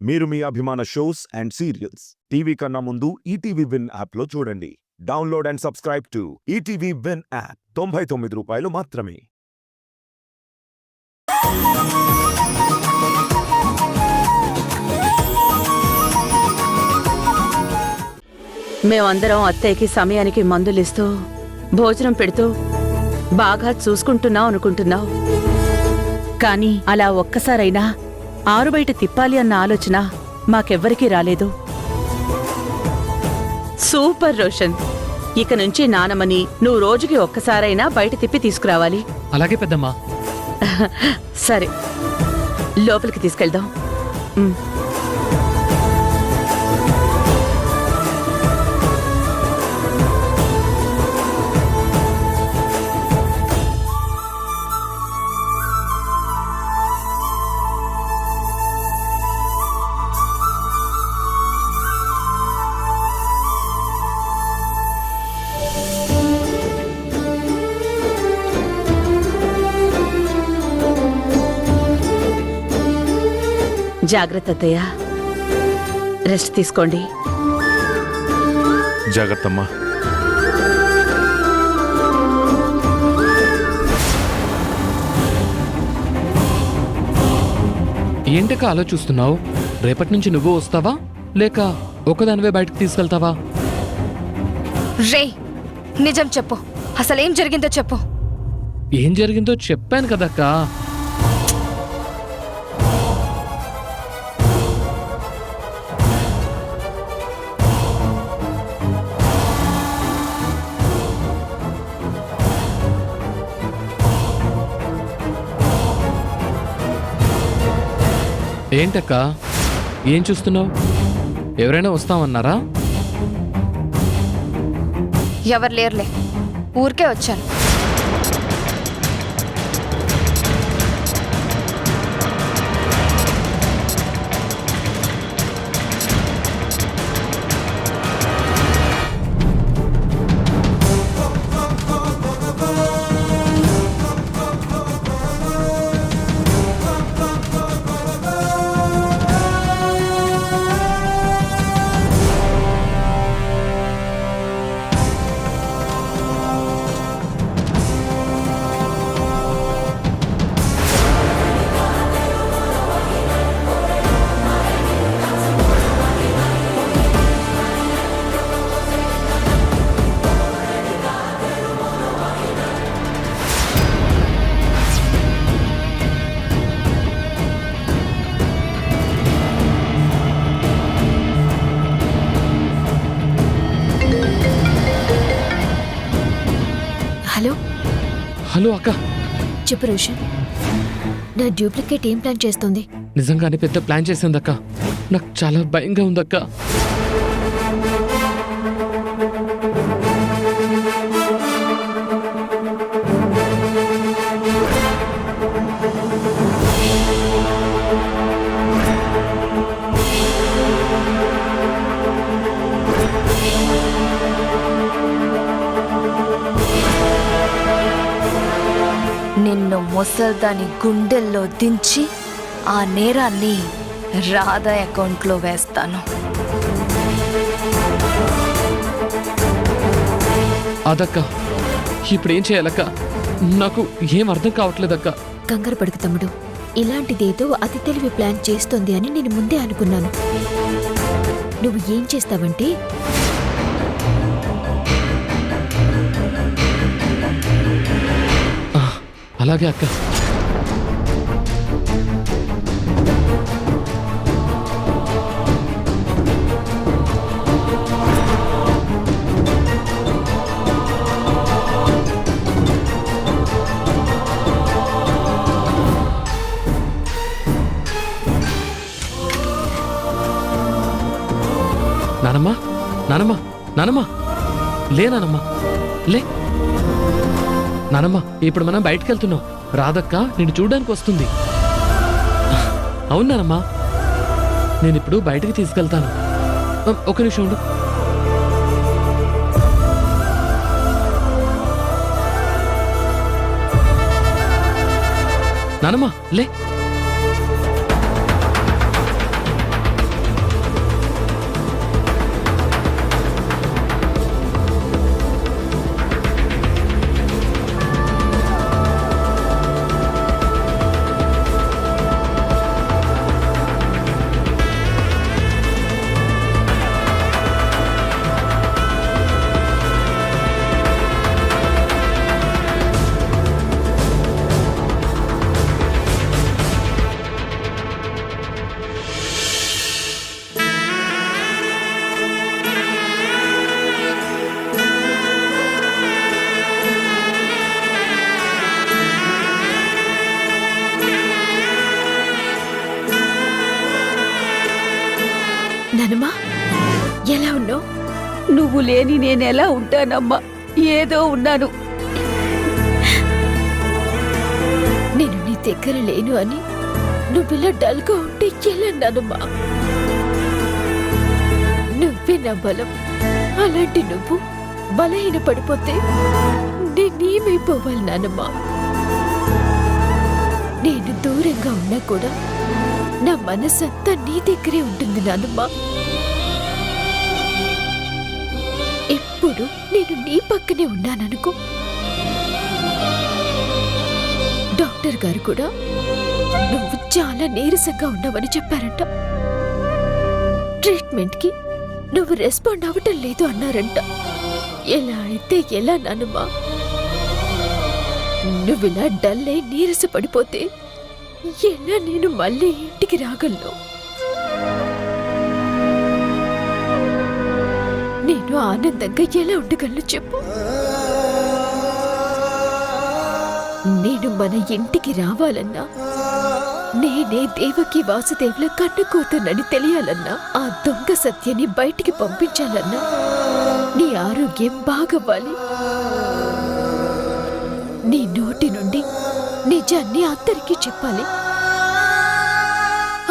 మీరు మీ అభిమాన shows and serials TV కన్నా ముందు ఈటీవీ విన్ యాప్లో చూడండి. Download and subscribe to ETV win app. 99 రూపాయలు మాత్రమే. మేమందరం అత్తయ్యకి సమయానికి మందులిస్తూ భోజనం పెడుతూ బాగా చూసుకుంటున్నాం అనుకుంటున్నావు. కానీ అలా ఒక్కసారైనా ఆరుబయట తిప్పాలి అన్న ఆలోచన మాకెవ్వరికీ రాలేదు. సూపర్ రోషన్, ఇక నుంచి నానమ్మని నువ్వు రోజుకి ఒక్కసారైనా బయట తిప్పి తీసుకురావాలి. అలాగే పెద్దమ్మా. సరే, లోపలికి తీసుకెళ్దాం. జాగ్రత్త అత్తయ్య, రెస్ట్ తీసుకోండి. జాగ్రత్తమ్మా. ఏంటక్క ఆలోచిస్తున్నావు? రేపటి నుంచి నువ్వు వస్తావా లేక ఒకదానివే బయటకు తీసుకెళ్తావా? రే, నిజం చెప్పు, అసలేం జరిగిందో చెప్పు. ఏం జరిగిందో చెప్పాను కదక్క. ఏంటక్క ఏం చూస్తున్నావు? ఎవరైనా వస్తామన్నారా? ఎవరు లేరులే, ఊరికే వచ్చాను. హలో హలో అక్క. చెప్పు రోషన్, నా డూప్లికేట్ ఏం ప్లాన్ చేస్తుంది? నిజంగానే పెద్ద ప్లాన్ చేసిందక్క. నాకు చాలా భయంగా ఉందక్క. నిన్ను ముసల్దాని గుండెల్లో దించి ఆ నేరాన్ని రాధా అకౌంట్లో వేస్తాను. అదక్క, ఇప్పుడేం చేయాలక్క? నాకు ఏం అర్థం కావట్లేదక్క. కంగారు పడుకు తమ్ముడు, ఇలాంటిదేదో అతి తెలివి ప్లాన్ చేస్తోంది అని నేను ముందే అనుకున్నాను. నువ్వు ఏం చేస్తావంటే, అలాగే అక్క. నానమ్మా, నానమ్మా, నానమ్మా, లే నానమ్మా, లే నానమ్మా. ఇప్పుడు మనం బయటకు వెళ్తున్నాం. రాధక్క నిన్ను చూడడానికి వస్తుంది. అవును నానమ్మా, నేనిప్పుడు బయటకు తీసుకెళ్తాను. ఒక నిమిషం ఉండు. నానమ్మా, లే. నానమ్మా ఎలా ఉన్నావు? నువ్వు లేని నేనెలా ఉంటానమ్మా? ఏదో ఉన్నాను. నేను నీ దగ్గర లేను అని నువ్విలా డల్గా ఉంటే ఎలా నానమ్మా? నువ్వే నా బలం. అలాంటి నువ్వు బలహీన పడిపోతే నేనేమైపోవాలి నానమ్మా? నేను దూరంగా ఉన్నా కూడా నా మనసంతా నీ దగ్గరే ఉంటుంది నానమ్మా. ఎప్పుడు నేను నీ పక్కనే ఉన్నాననుకో. డాక్టర్ గారు కూడా నువ్వు చాలా నీరసంగా ఉన్నావని చెప్పారంట. ట్రీట్మెంట్కి నువ్వు రెస్పాండ్ అవ్వటం లేదు అన్నారంట. ఎలా అయితే ఎలా నానమ్మా? నువ్విలా డల్ అయి నీరస పడిపోతే ఎలా నేను మళ్ళీ ఇంటికి రాగలను? నేను ఆనందంగా ఎలా ఉండగలను చెప్పు? నేను మన ఇంటికి రావాలన్నా, నేనే దేవకి వాసుదేవుల కన్నుకోతానని తెలియాలన్నా, ఆ దొంగ సత్యని బయటికి పంపించాలన్నా నీ ఆరోగ్యం బాగవ్వాలి. నీ నోటి నుండి నిజాన్ని అందరికీ చెప్పాలి.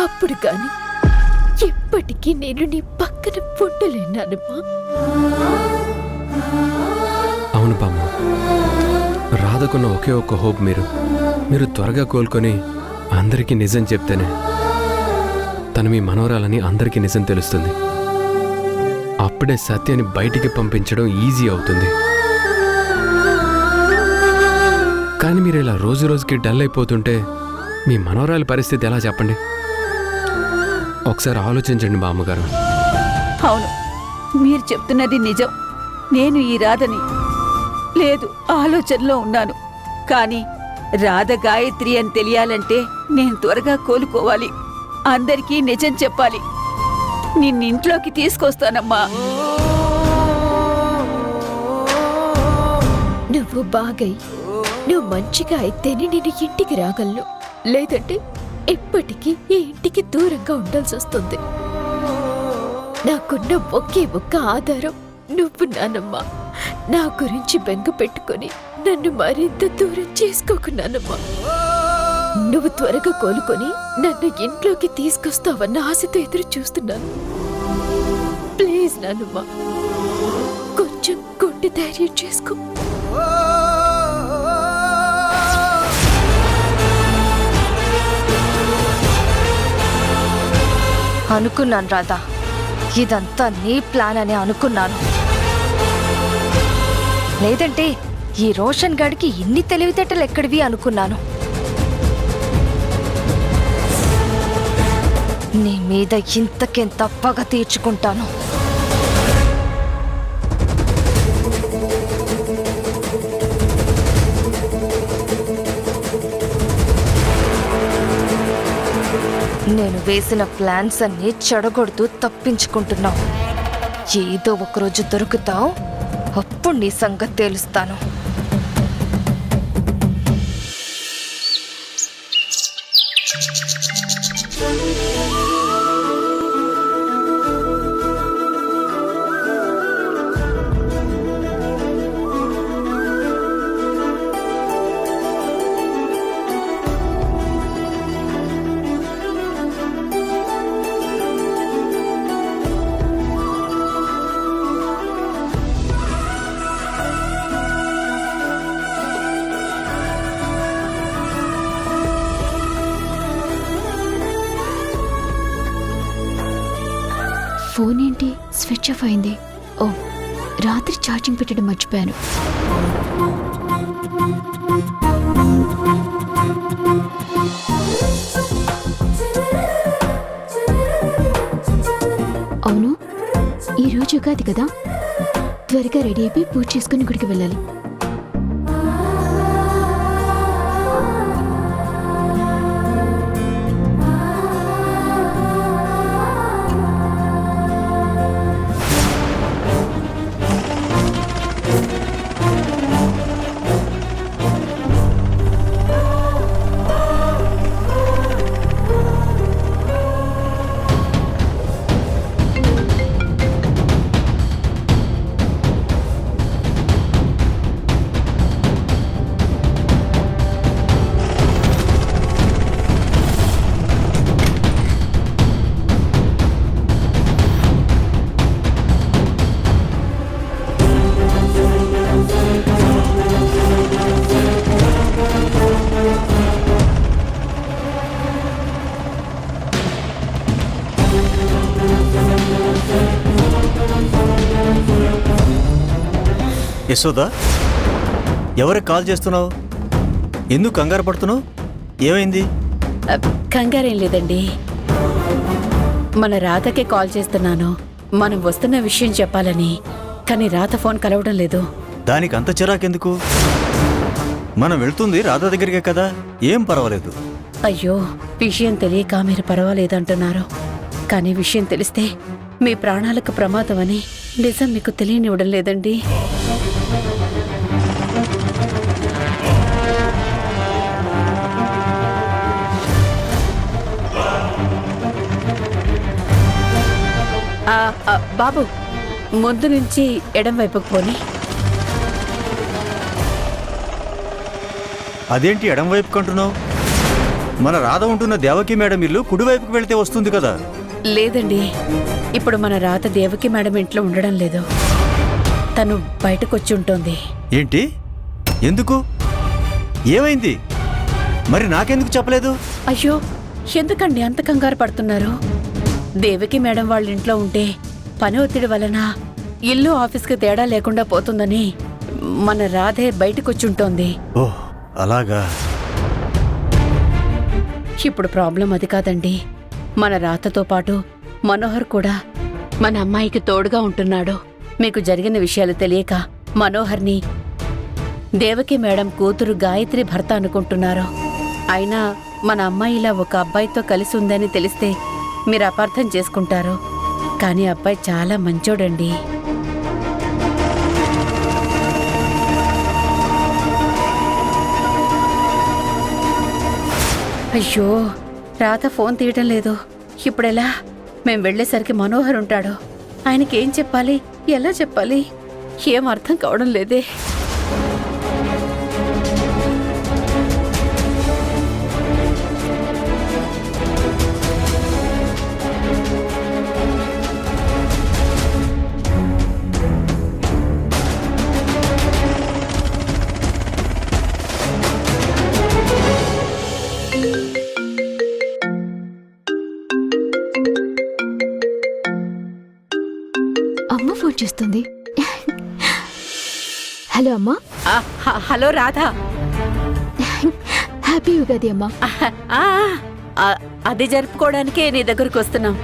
అప్పుడు కాని ఎప్పటికీ నేను నీ పక్కన ఉండలేనానమ్మా. అవును బామ్మ, రాధకున్న ఒకే ఒక్క హోప్ మీరు త్వరగా కోలుకొని అందరికీ నిజం చెప్తేనే తను మీ మనవరాలని అందరికీ నిజం తెలుస్తుంది. అప్పుడే సత్యాన్ని బయటికి పంపించడం ఈజీ అవుతుంది. కానీ మీరు ఇలా రోజు రోజుకి డల్ అయిపోతుంటే మీ మనవరాలి పరిస్థితి ఎలా చెప్పండి? ఒకసారి ఆలోచించండి బామ్మగారు. అవును, మీరు చెప్తున్నది నిజం. నేను ఈ రాధని లేదు ఆలోచనలో ఉన్నాను. కానీ రాధ గాయత్రి అని తెలియాలంటే నేను త్వరగా కోలుకోవాలి. అందరికీ నిజం చెప్పాలి. నిన్నింట్లోకి తీసుకొస్తానమ్మా. నువ్వు బాగై నువ్వు మంచిగా అయితేనే నేను ఇంటికి రాగలను. లేదంటే ఎప్పటికీ ఈ ఇంటికి దూరంగా ఉండాల్సి వస్తుంది. నాకున్న ఒకే ఒక్క ఆధారం నువ్వు నానమ్మా. నా గురించి బెంగ పెట్టుకొని నన్ను మరింత దూరం చేసుకోకు నానమ్మా. నువ్వు త్వరగా కోలుకొని నన్ను ఇంట్లోకి తీసుకొస్తావన్న ఆశతో ఎదురు చూస్తున్నాను. ప్లీజ్ నానమ్మా, కొంచెం గుండె ధైర్యం చేసుకో. అనుకున్నాను రాధా, ఇదంతా నీ ప్లాన్ అని అనుకున్నాను. లేదంటే ఈ రోషన్ గాడికి ఇన్ని తెలివితేటలు ఎక్కడివి అనుకున్నాను. నీ మీద ఇంతకెంత పగ తీర్చుకుంటాను. నేను వేసిన ప్లాన్స్ అన్ని చెడగొడుతూ తప్పించుకుంటున్నావు. ఏదో ఒకరోజు దొరుకుతావు, అప్పుడు నీ సంగతి తేలుస్తాను. ఫోన్ ఏంటి స్విచ్ ఆఫ్ అయింది? ఓ, రాత్రి ఛార్జింగ్ పెట్టడం మర్చిపోయాను. అవును, ఈరోజు ఉగాది కదా, త్వరగా రెడీ అయిపోయి పూజ చేసుకుని గుడికి వెళ్ళాలి. యశోదా, ఎవరికి కాల్ చేస్తున్నావు? ఎందుకు కంగారు పడుతున్నావు? ఏమైంది? కంగారేం లేదండి. మన రాధకే కాల్ చేస్తున్నాను. మనం వస్తున్న విషయం చెప్పాలని. కానీ రాధ ఫోన్ కలవడం లేదు. దానికి అంత చిరాకెందుకు? మనం వెళ్తుంది రాధా దగ్గరికే కదా, ఏం పర్వాలేదు. అయ్యో, విషయం తెలియక మీరు పర్వాలేదంటున్నారు. కానీ విషయం తెలిస్తే మీ ప్రాణాలకు ప్రమాదం అని నిజం మీకు తెలియనివ్వడం లేదండి. బాబు, ముందు నుంచి ఎడం వైపుకు పోని. అదేంటి ఎడం వైపు కంటున్నావు? మన రాధ ఉంటున్న దేవకి మేడం ఇల్లు కుడివైపుకి వెళ్తే వస్తుంది కదా. లేదండి, ఇప్పుడు మన రాత దేవకి మేడం ఇంట్లో ఉండడం లేదు. తను బయటకొచ్చి ఉంటుంది. ఏంటి? ఎందుకు? ఏమైంది? మరి నాకెందుకు చెప్పలేదు? అయ్యో, ఎందుకండి అంత కంగారు పడుతున్నారు? దేవకి మేడం వాళ్ళ ఇంట్లో ఉంటే పని ఒత్తిడి వలన ఇల్లు ఆఫీస్కి తేడా లేకుండా పోతుందని మన రాధే బయటకొచ్చుంటోంది. ఓహ్, అలాగా. ఇప్పుడు ప్రాబ్లం అది కాదండి. మన రాతతో పాటు మనోహర్ కూడా మన అమ్మాయికి తోడుగా ఉంటున్నాడు. మీకు జరిగిన విషయాలు తెలియక మనోహర్ని దేవకి మేడం కూతురు గాయత్రి భర్త అనుకుంటున్నారు. అయినా మన అమ్మాయి ఇలా ఒక అబ్బాయితో కలిసి ఉందని తెలిస్తే మీరు అపార్థం చేసుకుంటారు. కానీ అబ్బాయి చాలా మంచోడండి. అయ్యో, రాధ ఫోన్ తీయటం లేదు. ఇప్పుడెలా? మేం వెళ్ళేసరికి మనోహర్ ఉంటాడు. ఆయనకేం చెప్పాలి, ఎలా చెప్పాలి? ఏం అర్థం కావడం లేదే. అమ్మ ఫోన్ చేస్తుంది. హలో అమ్మా. హలో రాధా. హ్యాపీ యుగాది అమ్మా. అది జరుపుకోవడానికే నీ దగ్గరకు వస్తున్నాం.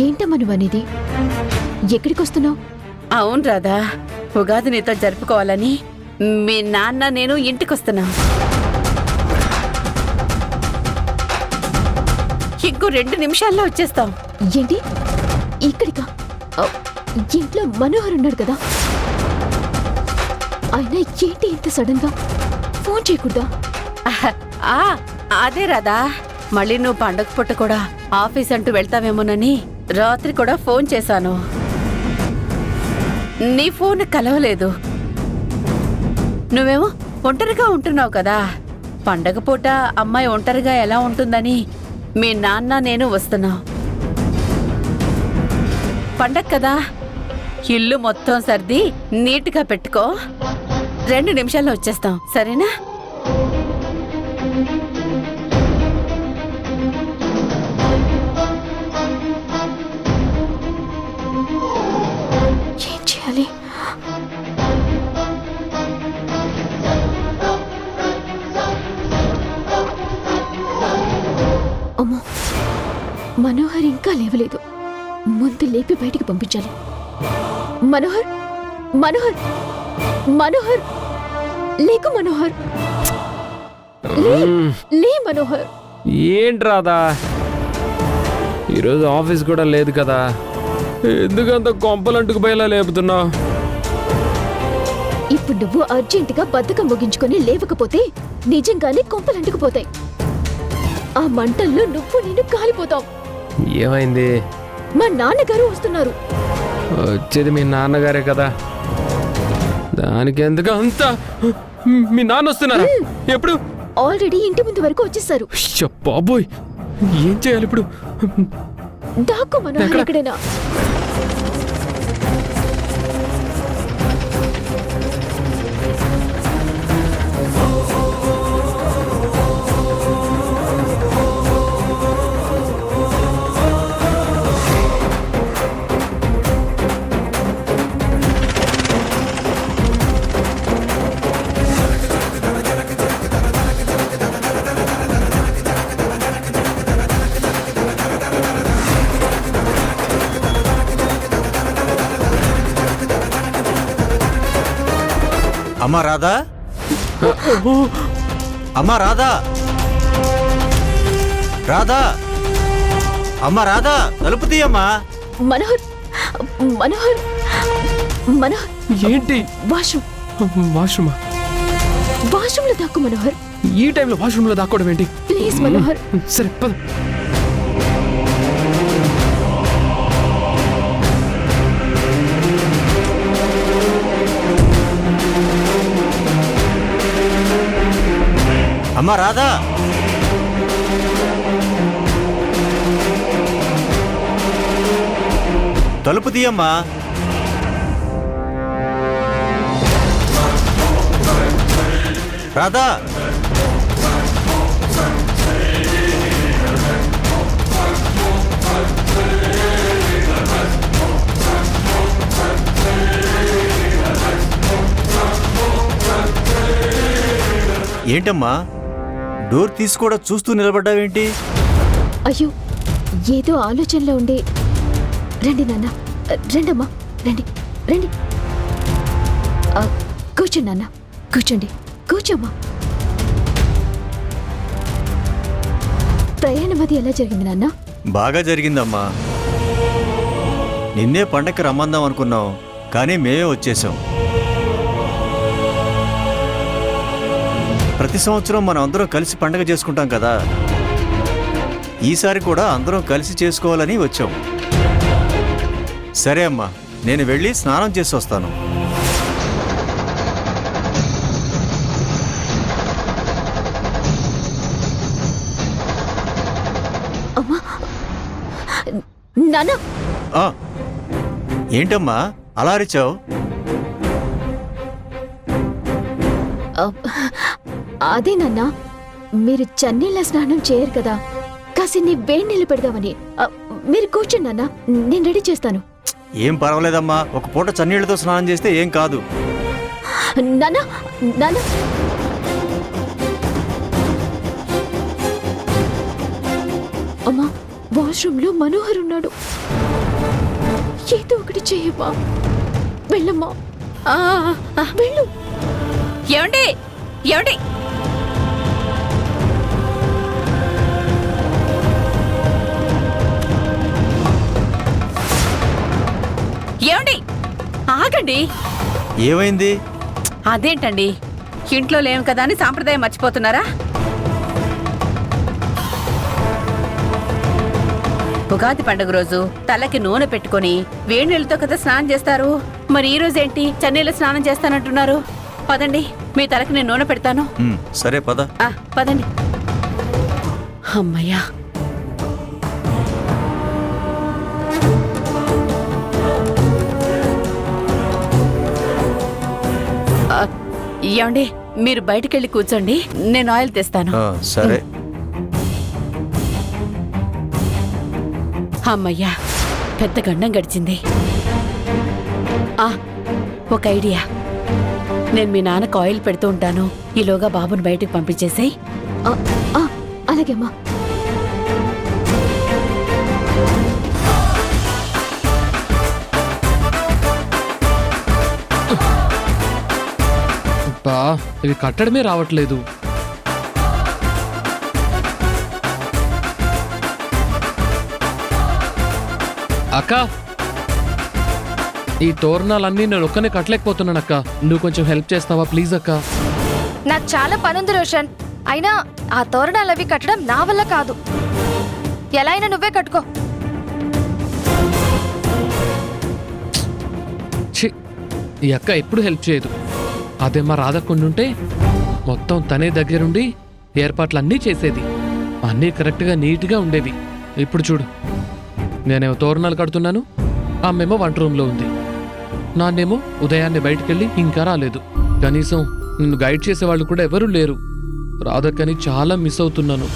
ఏంటమ్మా నువ్వు అనేది? ఎక్కడికి వస్తున్నావు? అవును రాధా, ఉగాది నీతో జరుపుకోవాలని మీ నాన్న నేను ఇంటికొస్తున్నాం. ఇంకో 2 నిమిషాల్లో వచ్చేస్తాం. ఏంటి? ఇక్కడికా? ఇంట్లో మనోహర్ ఉన్నాడు కదా. ఆయన ఏంటి ఇంత సడన్ గా ఫోన్ చేయకుండా? అదే రాదా, మళ్ళీ నువ్వు పండగ పుట్ట కూడా ఆఫీస్ అంటూ వెళ్తావేమోనని రాత్రి కూడా ఫోన్ చేశాను. నీ ఫోన్ కలవలేదు. నువ్వేమో ఒంటరిగా ఉంటున్నావు కదా. పండగ పూట అమ్మాయి ఒంటరిగా ఎలా ఉంటుందని మీ నాన్న నేను వస్తున్నావు. పండగ కదా, ఇల్లు మొత్తం సర్ది నీట్గా పెట్టుకో. 2 నిమిషాల్లో వచ్చేస్తాం, సరేనా? ఏం చేయాలి? అమ్మో, మనోహర్ ఇంకా లేవలేదు. ముందు లేపి బయటికి పంపించాలి. మనోహర్, మనోహర్, మనోహర్, లేకు మనోహర్, లే మనోహర్. ఏంటి రాదా, ఈరోజు ఆఫీస్ కూడా లేదు కదా, ఎందుకంత కొంపలంటుకు పోయేలా లేపుతున్నావు? ఇప్పుడు నువ్వు అర్జెంటుగా బద్ధకం ముగించుకొని లేవకపోతే నిజంగానే కొంపలంటుకుపోతాయి. ఆ మంటల్లో నువ్వు నేను కాలిపోతావు. ఏమైంది? మా నాన్నగారు వస్తున్నారు. వచ్చేది మీ నాన్నగారే కదా, దానికి ఎందుకు అంత? మీ నాన్న వస్తున్నారా? ఎప్పుడు? ఆల్రెడీ ఇంటి ముందు వరకు వచ్చేసారు. బాబోయ్, ఏం చేయాలి ఇప్పుడు? దాక్కో మనోహర్ ఎక్కడైనా. అమ్మా రాధా, అమ్మా రాధా, రాధా, అమ్మా రాధా, తలుపు తీయమ్మా. మనోహర్ మనోహర్ మనోహర్ ఏంటి వాష్రూమ్ వాష్రూమా? వాష్రూమ్లో దాక్కు మనోహర్. ఈ టైంలో వాష్రూమ్లో దాక్కోవడం ఏంటి? ప్లీజ్ మనోహర్. సరే పద. అమ్మా రాధా, తలుపు తీయమ్మా. రాధా, ఏంటమ్మా డోర్ తీసి కూడా చూస్తూ నిలబడ్డావేంటి? అయ్యో ఏదో ఆలోచనలో ఉండి. రండి నాన్న, రండమ్మా, రండి రండి. కూర్చోండి నాన్న, కూర్చోండి, కూర్చోమ్మా. ప్రయాణం అది ఎలా జరిగింది నాన్న? బాగా జరిగిందమ్మా. నిన్నే పండక్కి రమ్మందాం అనుకున్నాం, కానీ మేమే వచ్చేసాం. ప్రతి సంవత్సరం మనం అందరం కలిసి పండగ చేసుకుంటాం కదా, ఈసారి కూడా అందరం కలిసి చేసుకోవాలని వచ్చాం. సరే అమ్మా, నేను వెళ్ళి స్నానం చేసి వస్తాను. అమ్మా నాన్న. ఆ, ఏంటమ్మా అలా అరిచావు? అదే నాన్న, మీరు చన్నీళ్ళ స్నానం చేయరు కదా, కాసిన్ని వేడి నీళ్ళు పెడదామని. మీరు కూర్చోండి నాన్న, నేను రెడీ చేస్తాను. ఏం పర్వాలేదమ్మా, ఒక పూట చన్నీళ్లతో స్నానం చేస్తే ఏం కాదు. నాన్న నాన్న. అమ్మా, వాష్రూమ్లో మనోహర్ ఉన్నాడు. ఏదో ఒకటి చెయ్యమ్మా. వెళ్ళమ్మా, వెళ్ళు. ఏమండి ఏమండి ఏమండి ఆగండి. ఏమైంది? అదేంటండి, ఇంట్లో లేవు కదా అని సాంప్రదాయం మర్చిపోతున్నారా? ఉగాది పండుగ రోజు తలకి నూనె పెట్టుకొని వేడి నీళ్ళతో కదా స్నానం చేస్తారు. మరి ఈ రోజు ఏంటి చన్నీళ్ళ స్నానం చేస్తానంటున్నారు? పదండి, మీ తలకి నేను నూనె పెడతాను. సరే పద. పదండి. అమ్మయ్యా, ఏమండి మీరు బయటకెళ్ళి కూర్చోండి, నేను ఆయిల్ తెస్తాను. సరే. అమ్మయ్యా, పెద్ద గండం గడిచింది. ఒక ఐడియా, నేను మీ నాన్నకు ఆయిల్ పెడుతూ ఉంటాను, ఈలోగా బాబుని బయటకు పంపించేసాయి. అలాగే అమ్మా. ఇవి కట్టడమే రావట్లేదు. అక్క, ఈ తోరణాలన్నీ నేను ఒక్కనే కట్టలేకపోతున్నాను అక్క, నువ్వు కొంచెం హెల్ప్ చేస్తావా ప్లీజ్ అక్క? నాకు చాలా పనుంది రోషన్. అయినా ఆ తోరణాలు అవి కట్టడం నా వల్ల కాదు. ఎలా అయినా నువ్వే కట్టుకో. ఛీ, ఈ అక్క ఎప్పుడు హెల్ప్ చేయదు. అదే మా రాధకుండుంటే మొత్తం తనే దగ్గరుండి ఏర్పాట్లన్నీ చేసేది, అన్నీ కరెక్ట్గా నీట్గా ఉండేవి. ఇప్పుడు చూడు, నేనేమో తోరణాలు కడుతున్నాను, ఆమెమో వంట రూమ్లో ఉంది, నాన్నేమో ఉదయాన్నే బయటికెళ్ళి ఇంకా రాలేదు. కనీసం నిన్ను గైడ్ చేసేవాళ్ళు కూడా ఎవరూ లేరు. రాధక్కని చాలా మిస్ అవుతున్నాను.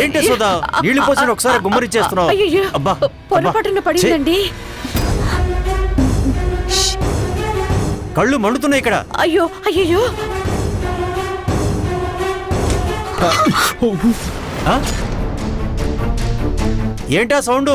ఏంటి సుధా నీళ్లు పోసిన ఒకసారి గుమ్మరిచ్చేస్తున్నావు అయ్యయ్యో, అబ్బా పొరపాటున పడిందండి. కళ్ళు మండుతున్నాయి ఇక్కడ అయ్యో అయ్యయ్యో, ఆ? ఏంటా సౌండ్